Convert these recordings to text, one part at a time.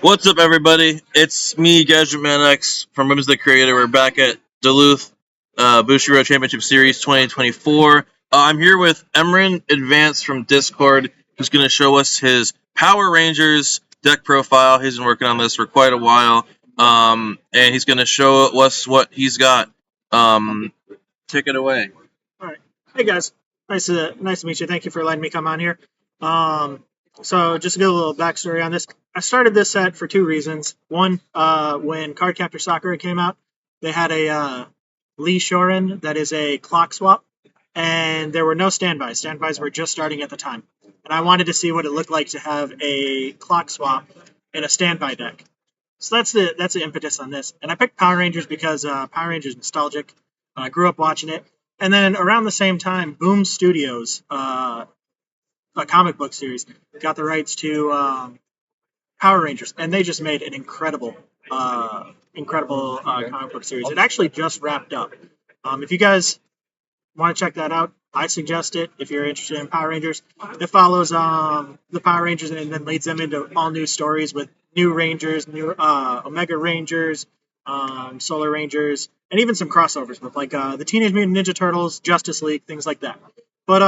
What's up, everybody? It's me, Gadget Man X from Whims the Creator. We're back at Duluth Bushiroad Championship Series 2024. I'm here with Emran Advance from Discord, who's going to show us his Power Rangers deck profile. He's been working on this for quite a while, and he's going to show us what he's got. Take it away. All right. Hey guys, nice to meet you. Thank you for letting me come on here. So just to give a little backstory on this, I started this set for two reasons. One, when Cardcaptor Sakura came out, they had a Lee Shorin that is a clock swap, and there were no standbys. Standbys were just starting at the time, and I wanted to see what it looked like to have a clock swap in a standby deck. So that's the impetus on this. And I picked Power Rangers because Power Rangers is nostalgic. I grew up watching it. And then around the same time, Boom Studios, a comic book series, got the rights to Power Rangers, and they just made an incredible comic book series. It actually just wrapped up. If you guys want to check that out, I suggest it. If you're interested in Power Rangers, it follows the Power Rangers and then leads them into all new stories with new Rangers, new Omega Rangers, Solar Rangers, and even some crossovers with like the Teenage Mutant Ninja Turtles, Justice League, things like that. But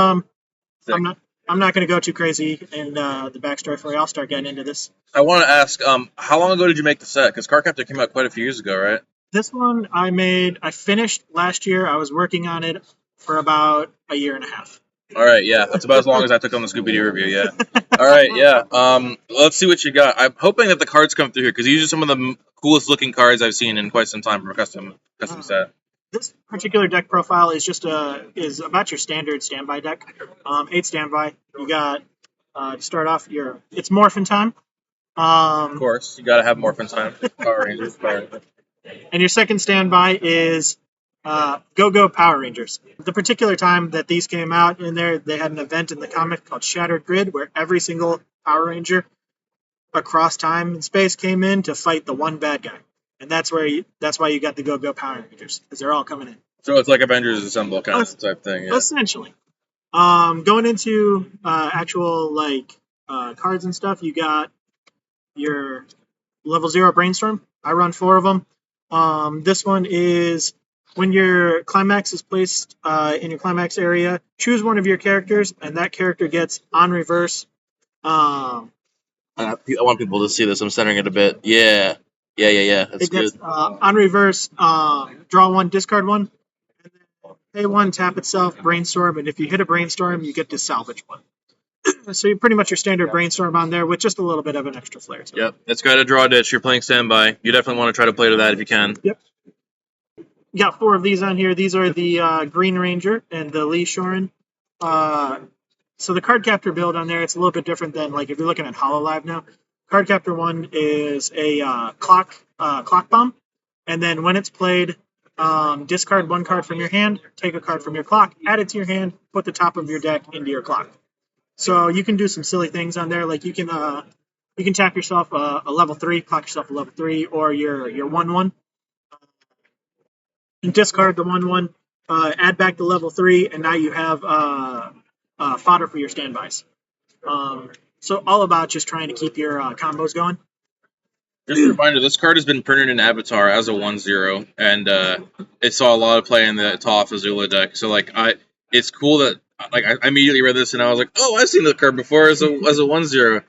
I'm not going to go too crazy in the backstory for you. I'll start getting into this. I want to ask, how long ago did you make the set? Because Cardcaptor came out quite a few years ago, right? This one I finished last year. I was working on it for about a year and a half. All right, yeah, that's about as long as I took on the Scooby-Doo review, yeah. All right, yeah. Let's see what you got. I'm hoping that the cards come through here because these are some of the coolest looking cards I've seen in quite some time from a custom set. This particular deck profile is just is about your standard standby deck. 8 standby. You got to start off it's Morphin time. Of course, you got to have Morphin time. Power Rangers. And your second standby is Go Power Rangers. The particular time that these came out in there, they had an event in the comic called Shattered Grid, where every single Power Ranger across time and space came in to fight the one bad guy, and that's why you got the Go Power Rangers, because they're all coming in. So it's like Avengers Assemble kind of type thing. Yeah. Essentially. Going into actual cards and stuff, you got your level 0 Brainstorm. I run 4 of them. This one is when your climax is placed in your climax area, choose one of your characters, and that character gets on reverse. I want people to see this. I'm centering it a bit. Yeah. That's good. On reverse, draw 1, discard 1, and then pay 1, tap itself, Brainstorm, and if you hit a Brainstorm, you get to salvage 1. So you're pretty much your standard Brainstorm on there with just a little bit of an extra flair. Yep, it's got a draw ditch. You're playing standby. You definitely want to try to play to that if you can. Yep. You got 4 of these on here. These are the Green Ranger and the Lee Shorin. So the Cardcaptor build on there, it's a little bit different than if you're looking at HoloLive now. Cardcaptor 1 is a clock bomb, and then when it's played, discard 1 card from your hand, take a card from your clock, add it to your hand, put the top of your deck into your clock. So you can do some silly things on there, like you can tap yourself a level 3, clock yourself a level 3, or your 1/1. You discard the 1/1, add back the level 3, and now you have fodder for your standbys. So all about just trying to keep your combos going. Just a reminder, this card has been printed in Avatar as a 1/0, and it saw a lot of play in the Toph Azula deck. So it's cool that I immediately read this and I was like, oh, I've seen the card before as a 1/0.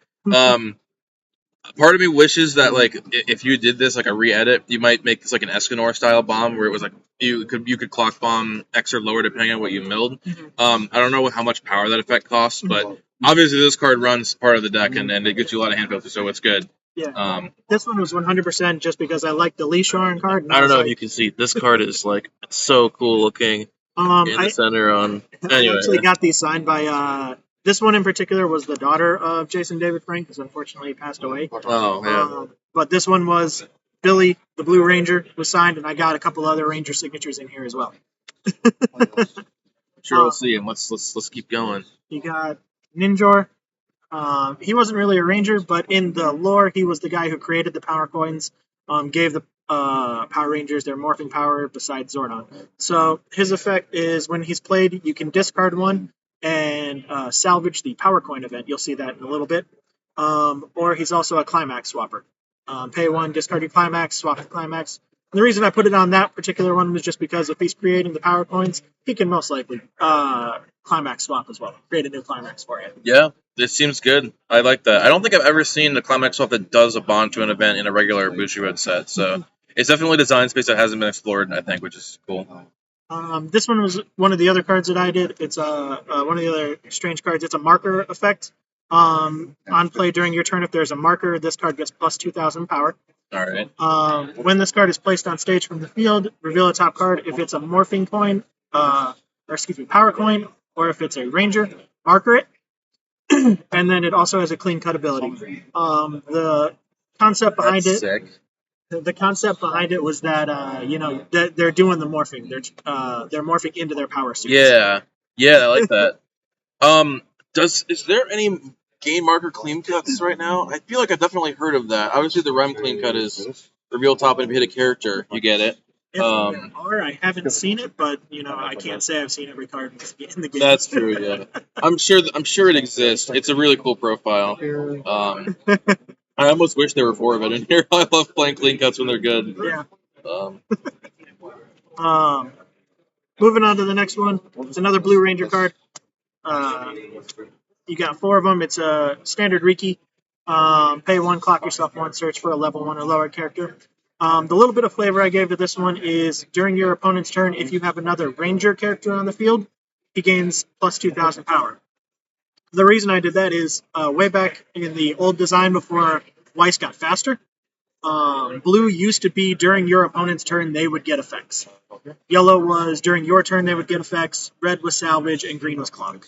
Part of me wishes that if you did this a re-edit, you might make this an Escanor style bomb where it was you could clock bomb X or lower depending on what you milled. I don't know how much power that effect costs, but obviously this card runs part of the deck and it gets you a lot of hand filter, so it's good. Yeah. This one was 100% just because I like the Lee Shorin card. I don't know if you can see. This card is so cool looking. In the center on. Anyway, I actually got these signed by. This one in particular was the daughter of Jason David Frank, who's unfortunately passed away. Oh yeah. But this one was Billy, the Blue Ranger, was signed, and I got a couple other Ranger signatures in here as well. Sure, we'll see him. Let's keep going. You got Ninjor. He wasn't really a Ranger, but in the lore, he was the guy who created the power coins, gave the Power Rangers their morphing power besides Zordon. So his effect is when he's played, you can discard 1 and salvage the power coin event. You'll see that in a little bit. or he's also a climax swapper. Pay 1, discard your climax, swap the climax. And the reason I put it on that particular one was just because if he's creating the power coins, he can most likely climax swap as well. Create a new climax for you. Yeah, this seems good. I like that. I don't think I've ever seen a climax swap that does a bond to an event in a regular Bushiroad set. So it's definitely a design space that hasn't been explored, I think, which is cool. This one was one of the other cards that I did. It's one of the other strange cards. It's a marker effect. On play during your turn, if there's a marker, this card gets plus 2,000 power. All right. When this card is placed on stage from the field, reveal a top card. If it's a morphing coin, power coin, or if it's a ranger, marker it. And then it also has a clean cut ability. The concept behind That's it. sick. The concept behind it was that that they're doing the morphing. They're morphing into their power suits. Yeah, I like that. Is there any game marker clean cuts right now? I feel like I've definitely heard of that. Obviously, the REM clean cut is reveal top, and if you hit a character, you get it. If there are, I haven't seen it, but I can't say I've seen every card in the game. That's true. Yeah, I'm sure it exists. It's a really cool profile. I almost wish there were 4 of it in here. I love playing clean cuts when they're good. Yeah. Um, Moving on to the next one. It's another Blue Ranger card. You got 4 of them. It's a standard Riki. Pay 1, clock yourself 1, search for a level 1 or lower character. The little bit of flavor I gave to this one is during your opponent's turn, if you have another Ranger character on the field, he gains plus 2,000 power. The reason I did that is way back in the old design before Weiss got faster, blue used to be during your opponent's turn, they would get effects. Yellow was during your turn, they would get effects. Red was salvage, and green was clunk.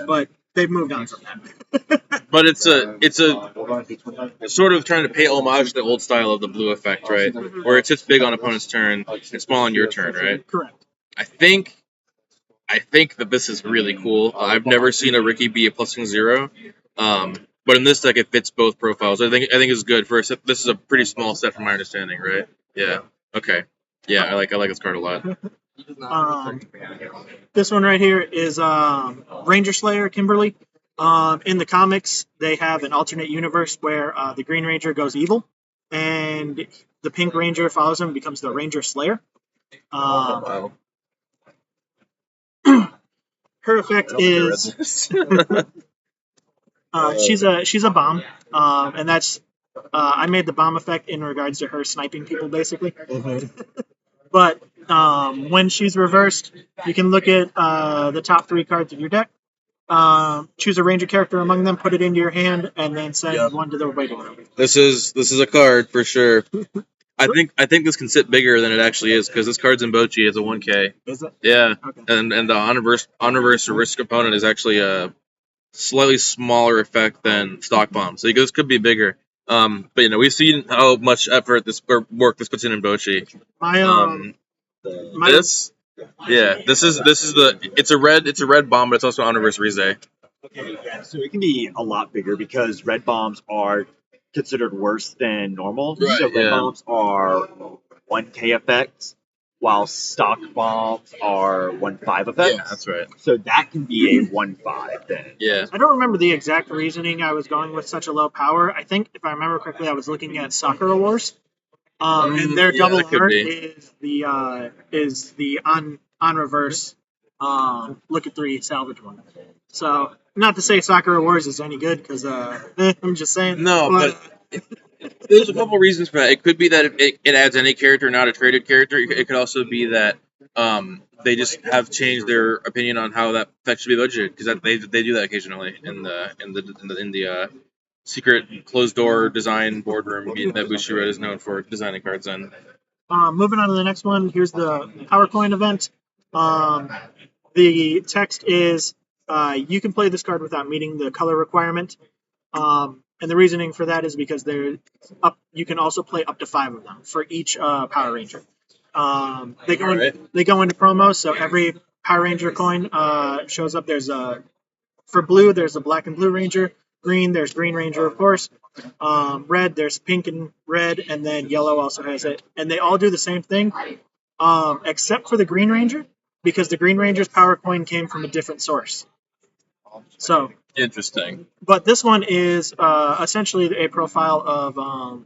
But they've moved on from that. But it's a sort of trying to pay homage to the old style of the blue effect, right? Where it sits big on opponent's turn and small on your turn, right? Correct. I think that this is really cool. I've never seen a Riki be a +0, but in this deck it fits both profiles. I think it's good for a set. This is a pretty small set from my understanding, right? Yeah. Okay. Yeah, I like this card a lot. This one right here is Ranger Slayer Kimberly. In the comics, they have an alternate universe where the Green Ranger goes evil, and the Pink Ranger follows him and becomes the Ranger Slayer. Her effect is she's a bomb, and that's I made the bomb effect in regards to her sniping people, basically. Mm-hmm. But when she's reversed, you can look at the top 3 cards of your deck, choose a Ranger character among them, put it into your hand, and then send one to the waiting room. This is a card for sure. I think this can sit bigger than it actually is because this card's in Bochi as a 1K. Is it? Yeah, okay. And the on reverse risk component is actually a slightly smaller effect than stock bomb, so this could be bigger. But we've seen how much effort work this puts in Bochi. It's a red bomb, but it's also on reverse Rize. Okay, yeah, so it can be a lot bigger because red bombs are considered worse than normal. Right, so red bombs are 1K effects, while stock bombs are 1/5 effects. Yeah, that's right. So that can be a 1/5 then. Yeah. I don't remember the exact reasoning I was going with such a low power. I think, if I remember correctly, I was looking at Sakura Wars. And their double art is the on reverse look at 3 salvage one. So not to say Sakura Wars is any good because I'm just saying. No, but there's a couple reasons for that. It could be that it adds any character, not a traded character. It could also be that they just have changed their opinion on how that effect should be budgeted because they do that occasionally in the secret closed door design boardroom that Bushiroad is known for designing cards in. Moving on to the next one, here's the Power Coin event. The text is you can play this card without meeting the color requirement. And the reasoning for that is because you can also play up to 5 of them for each Power Ranger. They go into promos, so every Power Ranger coin shows up. For blue, there's a black and blue Ranger. Green, there's Green Ranger, of course. Red, there's pink and red, and then yellow also has it. And they all do the same thing, except for the Green Ranger, because the Green Ranger's power coin came from a different source. So Interesting. but this one is essentially a profile of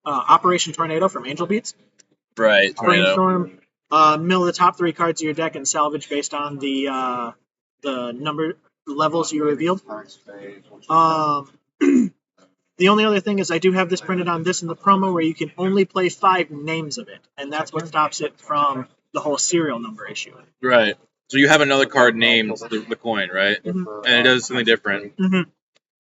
Operation Tornado from Angel Beats. Right. Tornado. Brainstorm. Mill the top 3 cards of your deck and salvage based on the number levels you revealed. The only other thing is I do have this printed on this in the promo where you can only play 5 names of it, and that's what stops it from the whole serial number issue. Right. So you have another card named the coin, right? Mhm. And it does something different. Mhm.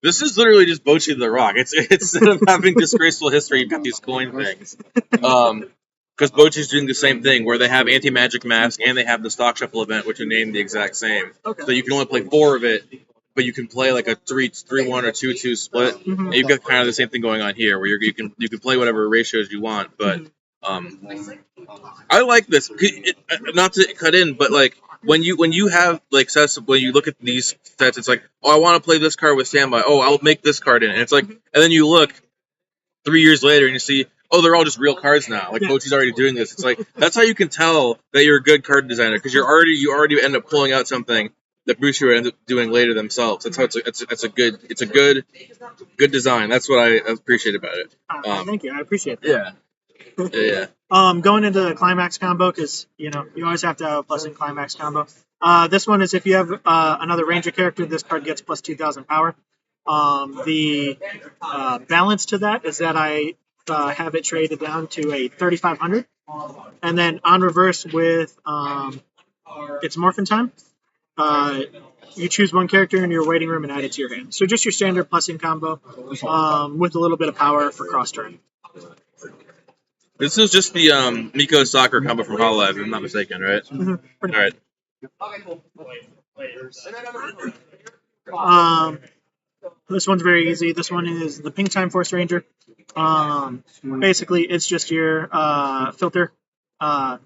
This is literally just Bocchi the Rock. It's instead of having disgraceful history, you've got these coin things. Because Bocchi's doing the same thing, where they have anti-magic mask and they have the stock shuffle event, which are named the exact same. Okay. So you can only play 4 of it, but you can play like a 3-1 or 2-2 split. Mhm. And you've got kind of the same thing going on here, where you can play whatever ratios you want. But I like this. Not to cut in, but like when you have like sets, when you look at these sets, it's like, oh, I want to play this card with standby. Oh, I'll make this card in. And it's like, and then you look 3 years later and you see, oh, they're all just real cards now. Like Bocchi's already doing this. It's like that's how you can tell that you're a good card designer, because you already end up pulling out something that Bocchi end up doing later themselves. That's how it's a good design. That's what I appreciate about it. Thank you, I appreciate that. Yeah. Going into the climax combo, because you always have to have a plus in climax combo. This one is if you have another ranger character, this card gets plus 2,000 power. The balance to that is that I have it traded down to a 3,500, and then on reverse with its Morphin time, you choose one character in your waiting room and add it to your hand. So just your standard plus in combo with a little bit of power for cross turn. This is just the Miko Soccer combo from Hololive, if I'm not mistaken, right? Mm-hmm. All right. This one's very easy. This one is the Pink Time Force Ranger. Basically, it's just your filter. On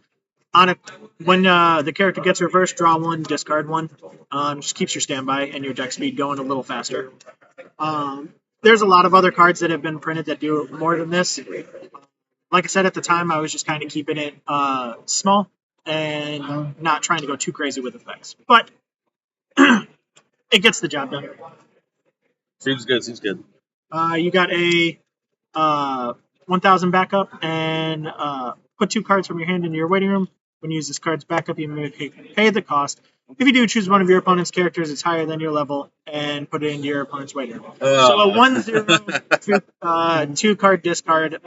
it, when the character gets reversed, draw 1, discard 1. Just keeps your standby and your deck speed going a little faster. There's a lot of other cards that have been printed that do more than this. Like I said at the time, I was just kind of keeping it small and not trying to go too crazy with effects. But it gets the job done. Seems good. You got a 1,000 backup and put 2 cards from your hand into your waiting room. When you use this card's backup, you may pay the cost. If you do, choose one of your opponent's characters that's higher than your level and put it into your opponent's waiting room. So a 1/0 2-card discard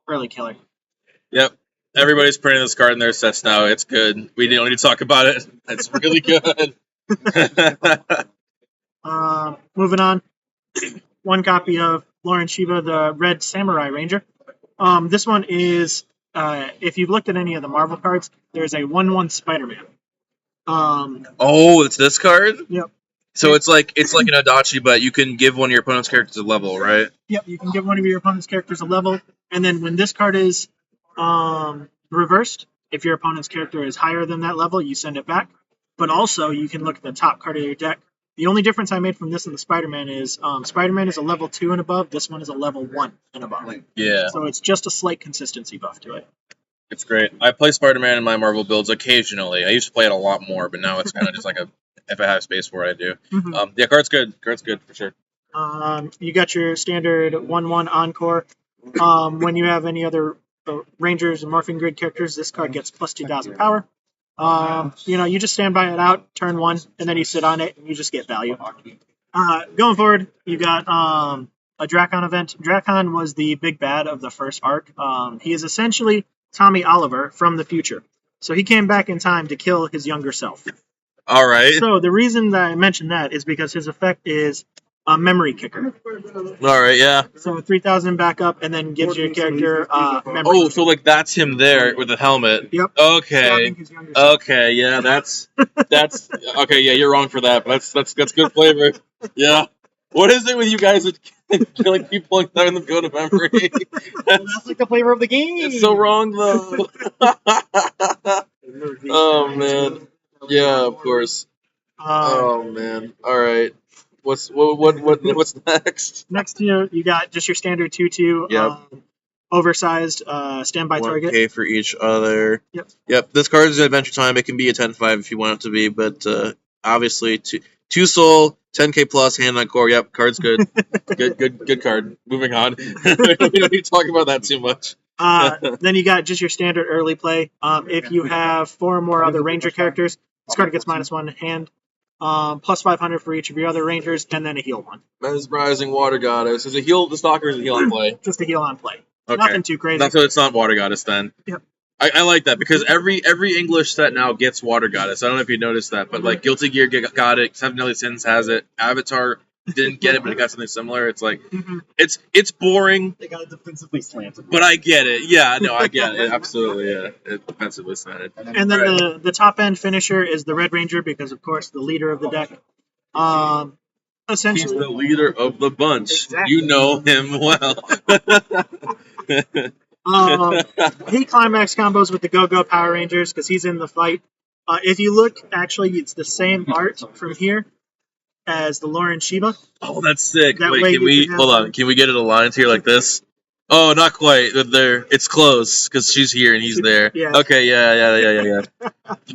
early killer. Yep. Everybody's printing this card in their sets now. It's good. We don't need to talk about it. It's really good. Moving on. 1 copy of Lauren Shiva, the Red Samurai Ranger. This one is, if you've looked at any of the Marvel cards, there's a 1/1 Spider-Man. Oh, it's this card? Yep. So it's like an Adachi, but you can give one of your opponent's characters a level, right? Yep, you can give one of your opponent's characters a level, and then when this card is reversed, if your opponent's character is higher than that level, you send it back. But also, you can look at the top card of your deck. The only difference I made from this and the Spider-Man is Spider-Man is a level 2 and above. This one is a level 1 and above. Yeah. So it's just a slight consistency buff to it. It's great. I play Spider-Man in my Marvel builds occasionally. I used to play it a lot more, but now it's kind of just like if I have space for it, I do. Mm-hmm. Yeah, card's good. Card's good for sure. You got your standard 1/1 Encore. When you have any other Rangers and Morphing Grid characters, this card gets plus 2,000 power. You just stand by it out, turn 1, and then you sit on it, and you just get value. Going forward, you got a Drakon event. Drakon was the big bad of the first arc. He is essentially Tommy Oliver from the future. So he came back in time to kill his younger self. All right. So the reason that I mentioned that is because his effect is a memory kicker. All right, yeah. So 3,000 backup, and then gives your character memory. Oh, so like that's him there with the helmet. Yep. Okay. Okay, yeah, that's okay. Yeah, you're wrong for that, but that's good flavor. Yeah. What is it with you guys with killing people and having them go to memory? That's like the flavor of the game. It's so wrong though. Oh man. Yeah, of course. Oh man. All right. What's next? Next, you got just your standard 2/2. Yep. Oversized standby target. 1K for each other. Yep. Yep. This card is an Adventure Time. It can be a 10/5 if you want it to be, but obviously 2 soul, 10k plus, hand on core. Yep, card's good. good card. Moving on. We don't need to talk about that too much. Then you got just your standard early play. If you have 4 or more other ranger characters, this card gets -1 hand, plus 500 for each of your other rangers, and then a heal 1. Mesmerizing Water Goddess. Is it heal the stalker? Or is it heal on play? Just a heal on play. Okay. Nothing too crazy. So it's not Water Goddess then. Yep. I like that because every English set now gets Water Goddess. I don't know if you noticed that, but like Guilty Gear got it, Seven Deadly Sins has it, Avatar didn't get it, but it got something similar. It's like it's boring. They got it defensively slanted. But I get it. Yeah, no, I get it. Absolutely, yeah. It's defensively slanted. And then the top end finisher is the Red Ranger because, of course, the leader of the deck. Essentially, he's the leader of the bunch. Exactly. You know him well. He climax combos with the Go-Go Power Rangers because he's in the fight. If you look, actually, it's the same art from here as the Lauren Shiva. Oh, that's sick. That Wait, way can we hold on? Can we get it aligned here like this? Oh, not quite. There, it's close because she's here and he's there. Yeah. Okay, yeah.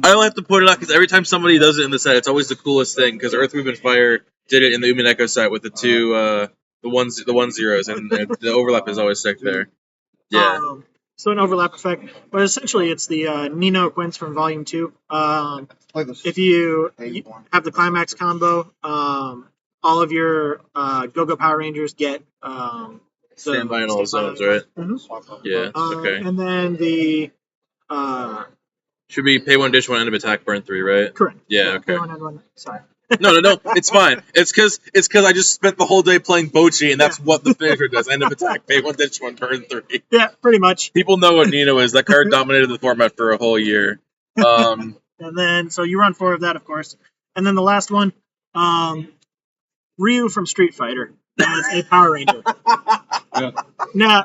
I only have to point it out because every time somebody does it in the set, it's always the coolest thing. Because Earth, Wind, and Fire did it in the Umineko set with the two, the 1/0s, and the overlap is always sick there. Yeah. So an overlap effect, but essentially it's the Nino Quince from Volume 2. If you have the climax combo, all of your Go-Go Power Rangers get standby and all zones, right? Yeah. Okay. And then the should be pay 1, dish 1, end of attack, burn 3, right? Correct. Yeah. Okay. Pay 1, end 1. Sorry. No, it's fine. It's because I just spent the whole day playing Bochi, and that's what the finisher does. End of attack, pay 1, dish 1, burn 3. Yeah, pretty much. People know what Nino is. That card dominated the format for a whole year. And then, so you run 4 of that, of course. And then the last one, Ryu from Street Fighter as a Power Ranger. Now,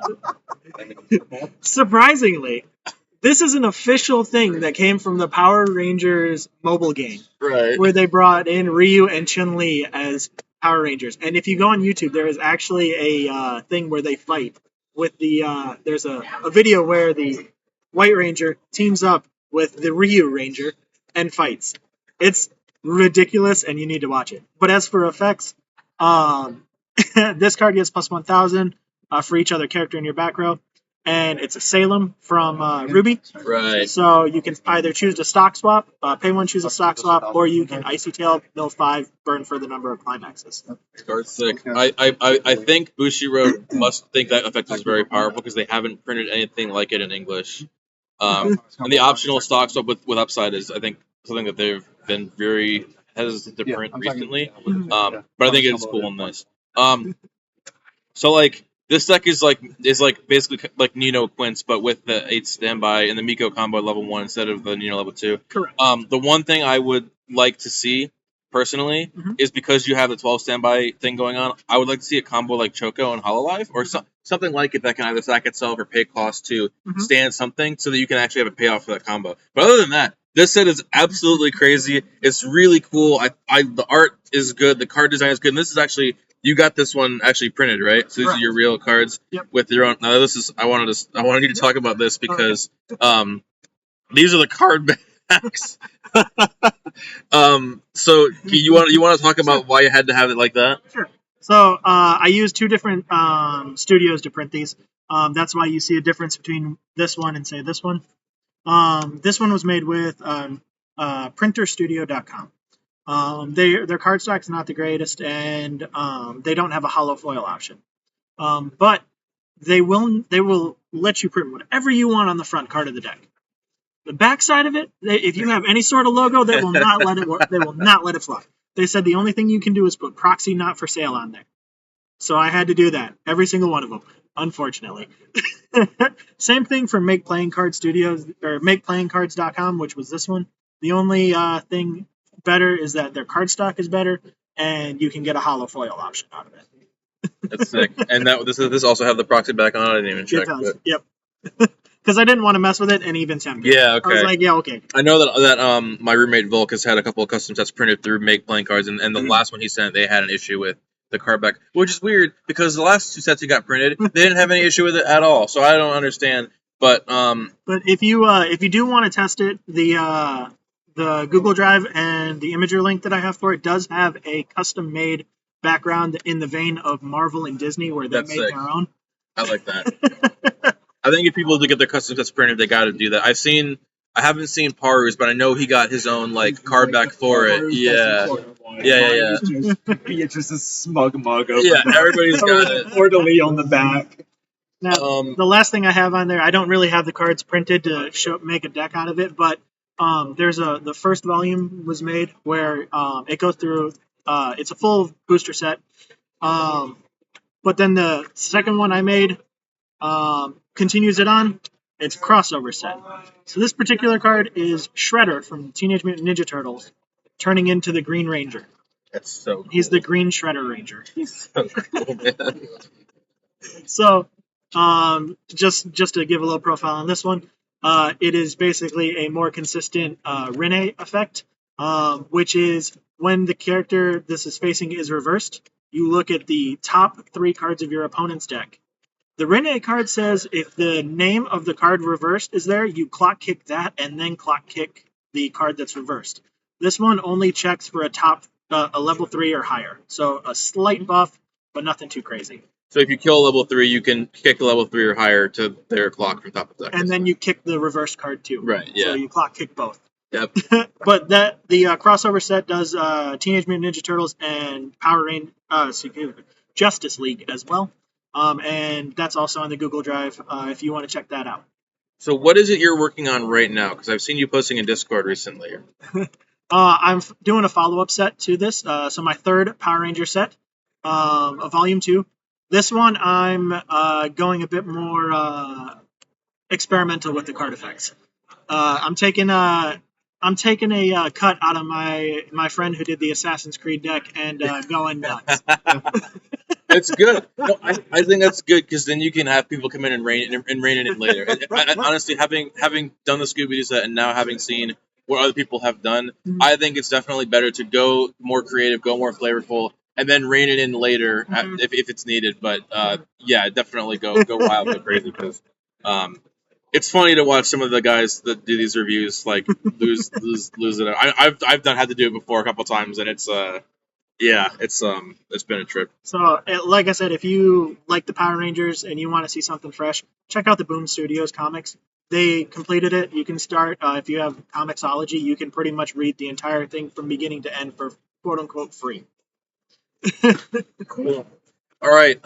surprisingly, this is an official thing that came from the Power Rangers mobile game, right? Where they brought in Ryu and Chun-Li as Power Rangers. And if you go on YouTube, there is actually a thing where they fight with the. There's a video where the White Ranger teams up with the Ryu Ranger and fights. It's ridiculous, and you need to watch it. But as for effects, this card gets plus 1,000 for each other character in your back row. And it's a Salem from Ruby. Right. So you can either choose to stock swap, pay 1, choose a stock swap, or you can Icy Tail, mill 5, burn for the number of climaxes. Card's sick. I think Bushiroad must think that effect is very powerful because they haven't printed anything like it in English. And the optional stock swap with upside is, I think, something that they've been very hesitant to print recently. But I think it's cool in this. So like. This deck is like basically like Nino Quince, but with the 8 standby and the Miko combo at level 1 instead of the Nino level 2. Correct. The one thing I would like to see personally is because you have the 12 standby thing going on. I would like to see a combo like Choco and Hololive or something like it that can either stack itself or pay cost to stand something so that you can actually have a payoff for that combo. But other than that, this set is absolutely crazy. It's really cool. The art is good. The card design is good. And this is actually. You got this one actually printed, right? So these are your real cards with your own. Now this is I wanted you to talk about this because these are the card backs. So you want to talk about why you had to have it like that? Sure. So I used 2 different studios to print these. That's why you see a difference between this one and say this one. This one was made with printerstudio.com. Their cardstock's not the greatest, and they don't have a hollow foil option. But they will let you print whatever you want on the front card of the deck. The back side of it, if you have any sort of logo, they will not let it work. They will not let it fly. They said the only thing you can do is put proxy not for sale on there. So I had to do that. Every single one of them, unfortunately. Same thing for Make Playing Card Studios or MakePlayingCards.com, which was this one. The only thing better is that their cardstock is better, and you can get a hollow foil option out of it. That's sick. And this also have the proxy back on. I didn't even check. Yep. Because I didn't want to mess with it and even tempt it. Yeah. Okay. I was like, yeah, okay. I know that my roommate Volk has had a couple of custom sets printed through Make Playing Cards, and the last one he sent, they had an issue with the card back, which is weird because the last 2 sets he got printed, they didn't have any issue with it at all. So I don't understand. But if you do want to test it, the Google Drive and the Imager link that I have for it does have a custom made background in the vein of Marvel and Disney, where they That's made sick. their own. I like that. I think if people to get their custom sets printed, they got to do that. I haven't seen Paru's, but I know he got his own like card back for it. Yeah. Yeah. It's just a smug mug over Yeah, there. everybody's got it. Fleur-de-lis on the back. Now, the last thing I have on there, I don't really have the cards printed to make a deck out of it, but there's the first volume was made where it goes through. It's a full booster set, but then the second one I made continues it on. It's a crossover set. So this particular card is Shredder from Teenage Mutant Ninja Turtles, turning into the Green Ranger. That's so cool. He's the Green Shredder Ranger. He's so cool, man. So, just to give a little profile on this one, it is basically a more consistent Rene effect, which is when the character this is facing is reversed, you look at the top 3 cards of your opponent's deck. The Rene card says if the name of the card reversed is there, you clock kick that and then clock kick the card that's reversed. This one only checks for a level 3 or higher, so a slight buff, but nothing too crazy. So if you kill level 3, you can kick level 3 or higher to their clock from top of the deck. And then you kick the reversed card too. Right, yeah. So you clock kick both. Yep. But the crossover set does Teenage Mutant Ninja Turtles and Justice League as well. And that's also on the Google Drive if you want to check that out. So what is it you're working on right now? Because I've seen you posting in Discord recently. I'm doing a follow-up set to this. So my third Power Ranger set, a Volume 2. This one I'm going a bit more experimental with the card effects. I'm taking a cut out of my friend who did the Assassin's Creed deck and going nuts. It's good. No, I think that's good because then you can have people come in and rein it in later. And honestly, having done the Scooby-Doo set and now having seen what other people have done, I think it's definitely better to go more creative, go more flavorful, and then rein it in later if it's needed. But yeah, definitely go wild, go crazy because it's funny to watch some of the guys that do these reviews like lose it. I've had to do it before a couple times, and it's been a trip. So, like I said, if you like the Power Rangers and you want to see something fresh, check out the Boom Studios comics. They completed it. You can start, if you have Comixology, you can pretty much read the entire thing from beginning to end for quote-unquote free. Cool. All right.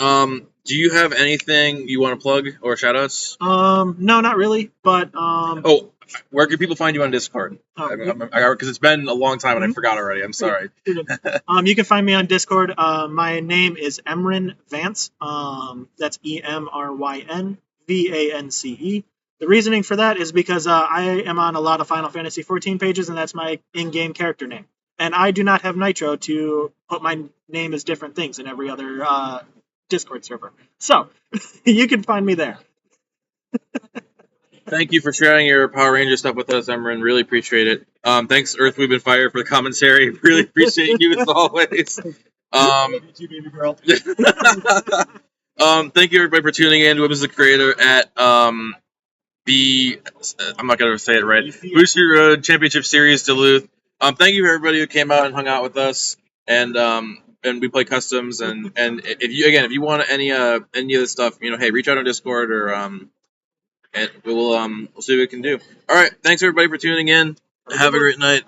Do you have anything you want to plug or shout-outs? No, not really, but... Oh, where can people find you on Discord? Because it's been a long time and I forgot already. I'm sorry. You can find me on Discord. My name is Emryn Vance. That's EMRYN VANCE. The reasoning for that is because I am on a lot of Final Fantasy 14 pages, and that's my in-game character name. And I do not have Nitro to put my name as different things in every other Discord server. So, you can find me there. Thank you for sharing your Power Ranger stuff with us, Emryn. Really appreciate it. Thanks, Earth, Weeb, and Fire, for the commentary. Really appreciate you as always. You baby girl. Thank you, everybody, for tuning in to Whims the Creator at I'm not going to say it right, Booster Road Championship Series, Duluth. Thank you, everybody who came out and hung out with us, and we play customs. And if you want any of this stuff, hey, reach out on Discord or and we'll see what we can do. All right, thanks everybody for tuning in. Have a great night.